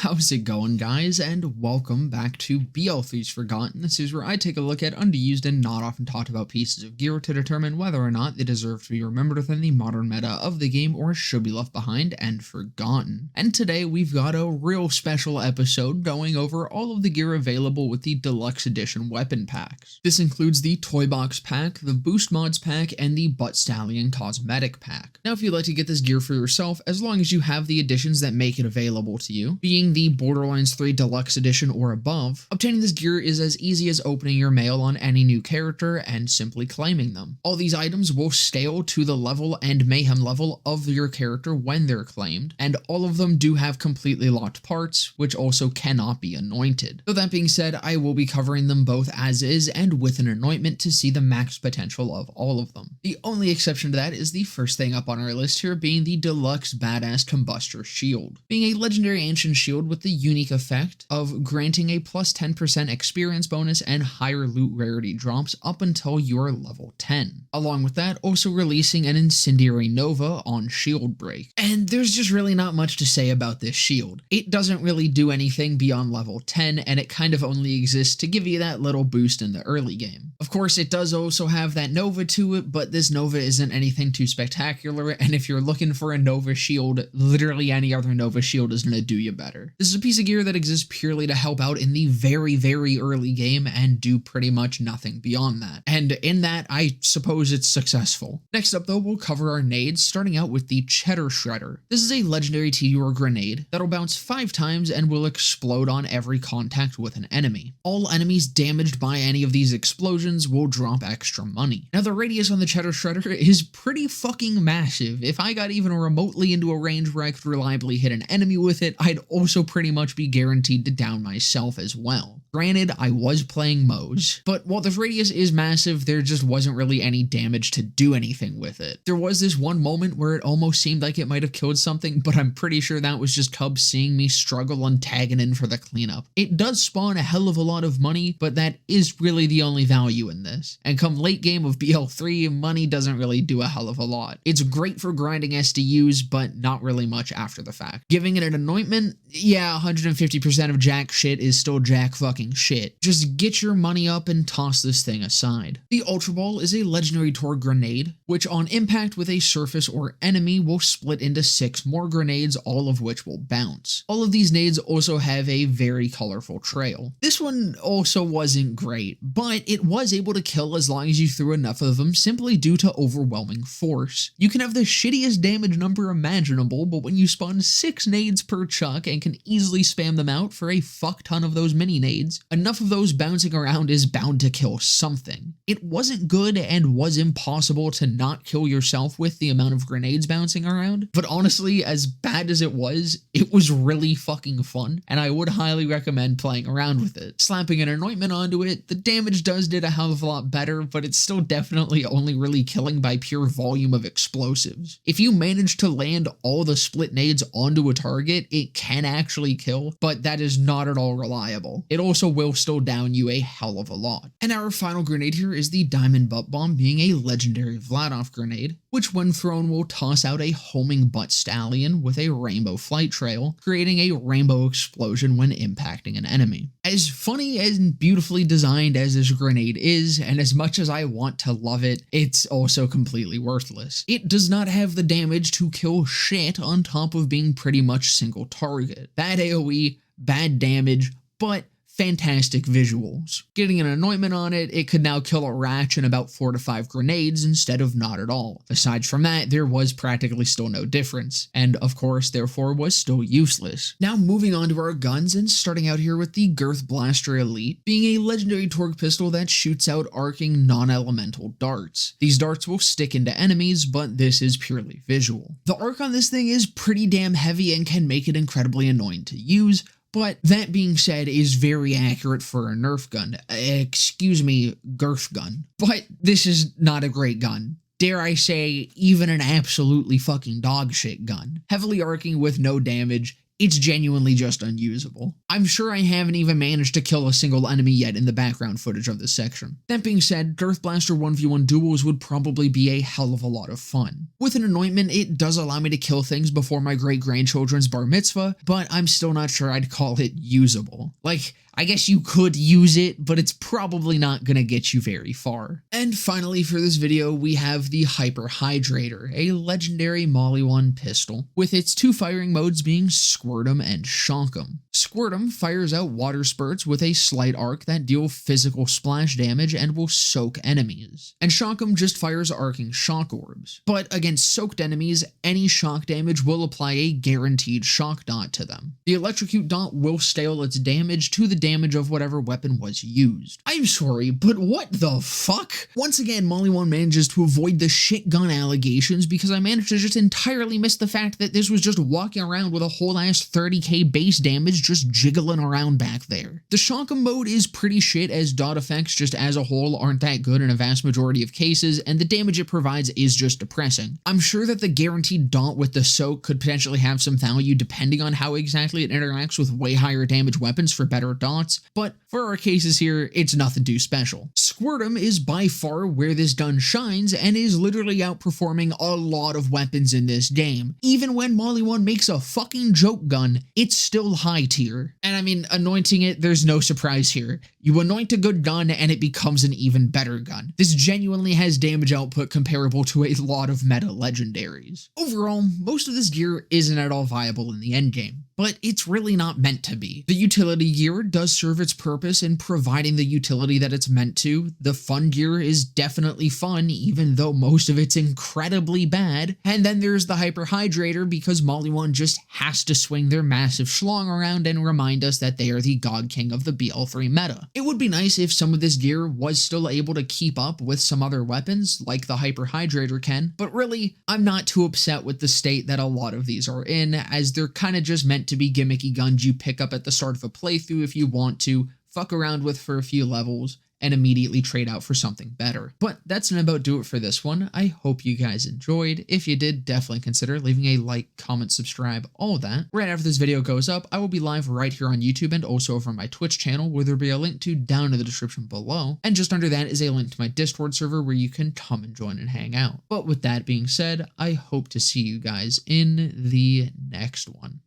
How's it going, guys, and welcome back to BL3's Forgotten. This is where I take a look at underused and not often talked about pieces of gear to determine whether or not they deserve to be remembered within the modern meta of the game or should be left behind and forgotten. And today we've got a real special episode going over all of the gear available with the Deluxe Edition weapon packs. This includes the Toybox pack, the Boost Mods pack, and the Butt Stallion Cosmetic pack. Now if you'd like to get this gear for yourself, as long as you have the additions that make it available to you, being the Borderlands 3 Deluxe Edition or above, obtaining this gear is as easy as opening your mail on any new character and simply claiming them. All these items will scale to the level and mayhem level of your character when they're claimed, and all of them do have completely locked parts, which also cannot be anointed. So that being said, I will be covering them both as is and with an anointment to see the max potential of all of them. The only exception to that is the first thing up on our list here being the Deluxe Badass Combustor Shield. Being a legendary ancient shield with the unique effect of granting a plus 10% experience bonus and higher loot rarity drops up until you're level 10. Along with that, also releasing an Incendiary Nova on shield break. And there's just really not much to say about this shield. It doesn't really do anything beyond level 10, and it kind of only exists to give you that little boost in the early game. Of course, it does also have that Nova to it, but this Nova isn't anything too spectacular, and if you're looking for a Nova shield, literally any other Nova shield is going to do you better. This is a piece of gear that exists purely to help out in the very early game and do pretty much nothing beyond that. And in that, I suppose it's successful. Next up though, we'll cover our nades, starting out with the Cheddar Shredder. This is a legendary TUR grenade that'll bounce 5 times and will explode on every contact with an enemy. All enemies damaged by any of these explosions will drop extra money. Now the radius on the Cheddar Shredder is pretty fucking massive. If I got even remotely into a range where I could reliably hit an enemy with it, I'd also pretty much be guaranteed to down myself as well. Granted, I was playing Moe's, but while the radius is massive, there just wasn't really any damage to do anything with it. There was this one moment where it almost seemed like it might have killed something, but I'm pretty sure that was just Cub seeing me struggle and tagging in for the cleanup. It does spawn a hell of a lot of money, but that is really the only value in this. And come late game of BL3, money doesn't really do a hell of a lot. It's great for grinding SDUs, but not really much after the fact. Giving it an anointment, yeah, 150% of jack shit is still jack fucking shit. Just get your money up and toss this thing aside. The Ultraball is a legendary Tor grenade, which on impact with a surface or enemy will split into 6 more grenades, all of which will bounce. All of these nades also have a very colorful trail. This one also wasn't great, but it was able to kill as long as you threw enough of them simply due to overwhelming force. You can have the shittiest damage number imaginable, but when you spawn 6 nades per chuck and can easily spam them out for a fuck ton of those mini nades, enough of those bouncing around is bound to kill something. It wasn't good and was impossible to not kill yourself with the amount of grenades bouncing around, but honestly, as bad as it was really fucking fun, and I would highly recommend playing around with it. Slapping an anointment onto it, the damage did a hell of a lot better, but it's still definitely only really killing by pure volume of explosives. If you manage to land all the split nades onto a target, it can actually kill, but that is not at all reliable. It also will still down you a hell of a lot. And our final grenade here is the Diamond Butt Bomb, being a legendary Vladov grenade, which when thrown will toss out a homing butt stallion with a rainbow flight trail, creating a rainbow explosion when impacting an enemy. As funny and beautifully designed as this grenade is, and as much as I want to love it, it's also completely worthless. It does not have the damage to kill shit on top of being pretty much single target. Bad AoE, bad damage, but fantastic visuals. Getting an anointment on it, it could now kill a Ratch and about 4 to 5 grenades instead of not at all. Aside from that, there was practically still no difference, and of course, therefore was still useless. Now moving on to our guns, and starting out here with the Girth Blaster Elite, being a legendary torque pistol that shoots out arcing non-elemental darts. These darts will stick into enemies, but this is purely visual. The arc on this thing is pretty damn heavy and can make it incredibly annoying to use, but that being said is very accurate for a Nerf gun. Excuse me, Girth gun. But this is not a great gun. Dare I say, even an absolutely fucking dog shit gun. Heavily arcing with no damage, it's genuinely just unusable. I'm sure I haven't even managed to kill a single enemy yet in the background footage of this section. That being said, Girth Blaster 1v1 duels would probably be a hell of a lot of fun. With an anointment, it does allow me to kill things before my great-grandchildren's bar mitzvah, but I'm still not sure I'd call it usable. Like, I guess you could use it, but it's probably not gonna get you very far. And finally for this video, we have the Hyper-Hydrator, a legendary Molly 1 pistol, with its two firing modes being Squirtum and Shockum. Squirtum fires out water spurts with a slight arc that deal physical splash damage and will soak enemies. And Shockum just fires arcing shock orbs. But against soaked enemies, any shock damage will apply a guaranteed shock dot to them. The electrocute dot will scale its damage to the damage of whatever weapon was used. I'm sorry, but what the fuck? Once again, Molly 1 manages to avoid the shit gun allegations because I managed to just entirely miss the fact that this was just walking around with a whole ass 30k base damage just jiggling around back there. The Shockum mode is pretty shit as dot effects just as a whole aren't that good in a vast majority of cases, and the damage it provides is just depressing. I'm sure that the guaranteed dot with the soak could potentially have some value depending on how exactly it interacts with way higher damage weapons for better dots, but for our cases here, it's nothing too special. Squirtum is by far where this gun shines and is literally outperforming a lot of weapons in this game. Even when Molly 1 makes a fucking joke gun, it's still high tier. And I mean, anointing it, there's no surprise here. You anoint a good gun and it becomes an even better gun. This genuinely has damage output comparable to a lot of meta legendaries. Overall, most of this gear isn't at all viable in the endgame, but it's really not meant to be. The utility gear does serve its purpose in providing the utility that it's meant to. The fun gear is definitely fun, even though most of it's incredibly bad. And then there's the Hyper-Hydrator because Molly 1 just has to swing their massive schlong around and remind us that they are the god king of the BL3 meta. It would be nice if some of this gear was still able to keep up with some other weapons, like the Hyper-Hydrator can, but really, I'm not too upset with the state that a lot of these are in, as they're kind of just meant to be gimmicky guns you pick up at the start of a playthrough if you want to, fuck around with for a few levels, and immediately trade out for something better. But that's gonna about do it for this one. I hope you guys enjoyed. If you did, definitely consider leaving a like, comment, subscribe, all that. Right after this video goes up, I will be live right here on YouTube and also over on my Twitch channel, where there'll be a link to down in the description below. And just under that is a link to my Discord server where you can come and join and hang out. But with that being said, I hope to see you guys in the next one.